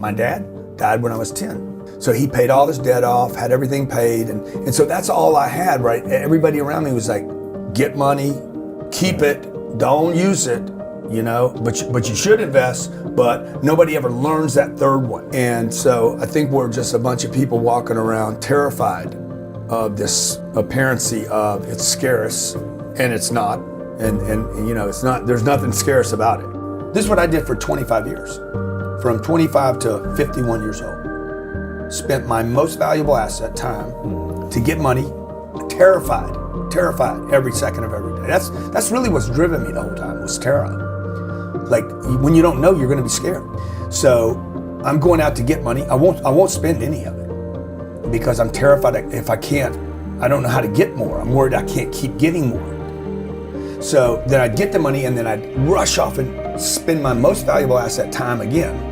My dad died when I was 10. So he paid all his debt off, had everything paid. And so that's all I had, right? Everybody around me was like, get money, keep it, don't use it, you know, but you should invest, but nobody ever learns that third one. And so I think we're just a bunch of people walking around terrified of this apparency of it's scarce, and it's not. And you know, it's not, there's nothing scarce about it. This is what I did for 25 years. From 25 to 51 years old. Spent my most valuable asset, time, to get money, terrified every second of every day. That's really what's driven me the whole time, was terror. Like, when you don't know, you're gonna be scared. So I'm going out to get money. I won't spend any of it because I'm terrified if I can't, I don't know how to get more. I'm worried I can't keep getting more. So then I'd get the money and then I'd rush off and spend my most valuable asset, time, again,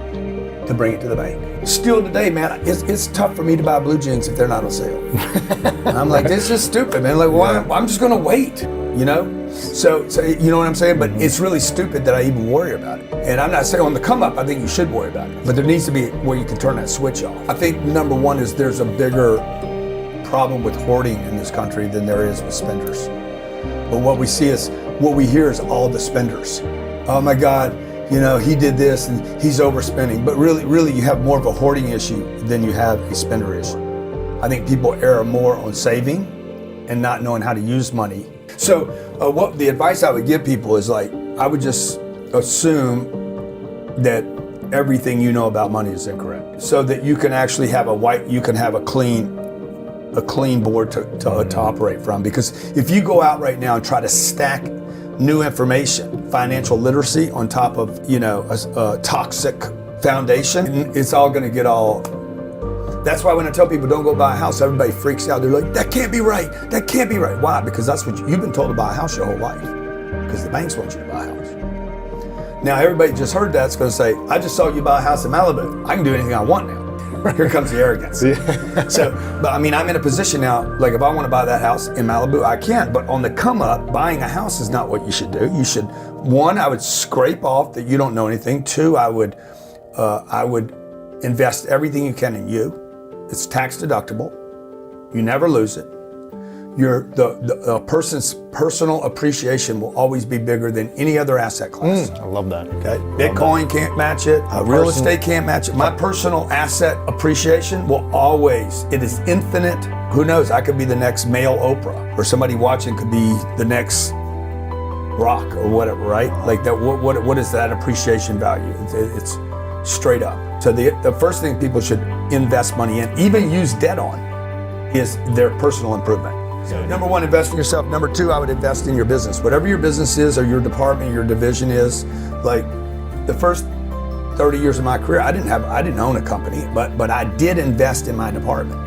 to bring it to the bank. Still today, man, it's tough for me to buy blue jeans if they're not on sale. I'm like, this is stupid, man. Like, why? I'm just gonna wait, you know? So you know what I'm saying? But it's really stupid that I even worry about it. And I'm not saying on the come up, I think you should worry about it. But there needs to be where you can turn that switch off. I think number one is there's a bigger problem with hoarding in this country than there is with spenders. But what we hear is all the spenders. Oh my God, you know, he did this and he's overspending. But really you have more of a hoarding issue than you have a spender issue. I think people err more on saving and not knowing how to use money. So what the advice I would give people is, like, I would just assume that everything you know about money is incorrect, so that you can actually have a clean board to operate from. Because if you go out right now and try to stack new information, financial literacy on top of, you know, a toxic foundation, it's all going to get all. That's why when I tell people don't go buy a house, everybody freaks out. They're like, that can't be right. That can't be right. Why? Because that's what you've been told to buy a house your whole life. Because the banks want you to buy a house. Now everybody just heard that's going to say, I just saw you buy a house in Malibu. I can do anything I want now. Here comes the arrogance. So, but I mean, I'm in a position now, like, if I want to buy that house in Malibu, I can. But on the come up, buying a house is not what you should do. You should, one, I would scrape off that you don't know anything. Two, I would invest everything you can in you. It's tax deductible. You never lose it. The person's personal appreciation will always be bigger than any other asset class. I love that. Okay, Bitcoin can't match it. Real estate can't match it. My personal asset appreciation will always. It is infinite. Who knows? I could be the next male Oprah, or somebody watching could be the next Rock or whatever. Right? Like that. What is that appreciation value? It's straight up. So the first thing people should invest money in, even use debt on, is their personal improvement. So number one, invest in yourself. Number two, I would invest in your business. Whatever your business is, or your department, your division is. Like, the first 30 years of my career, I didn't own a company, but I did invest in my department.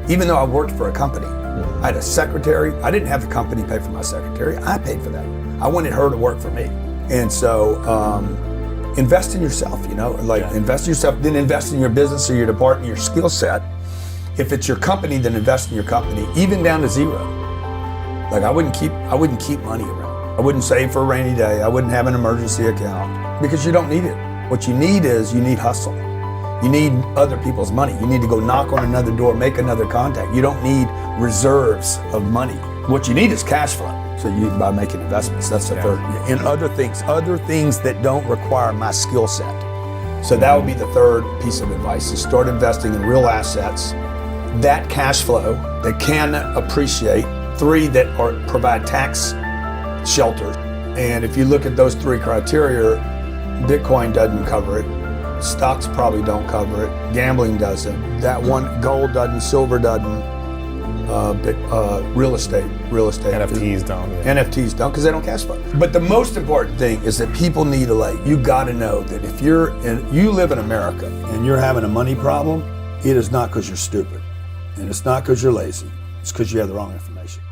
Even though I worked for a company, I had a secretary. I didn't have the company pay for my secretary. I paid for that. I wanted her to work for me. And so, invest in yourself, you know, like, invest in yourself, then invest in your business or your department, your skill set. If it's your company, then invest in your company, even down to zero. Like, I wouldn't keep money around. I wouldn't save for a rainy day. I wouldn't have an emergency account, because you don't need it. What you need is, you need hustle. You need other people's money. You need to go knock on another door, make another contact. You don't need reserves of money. What you need is cash flow. So by making investments, that's the third. In other things that don't require my skill set. So that would be the third piece of advice, is start investing in real assets, that cash flow that can appreciate, three, that provide tax shelters. And if you look at those three criteria, Bitcoin doesn't cover it, stocks probably don't cover it, gambling doesn't, that one, gold doesn't, silver doesn't, real estate. NFTs don't. Yeah. NFTs don't, because they don't cash flow. But the most important thing is that people need to, like, you got to know that if you live in America and you're having a money problem, it is not because you're stupid, and it's not because you're lazy. It's because you have the wrong information.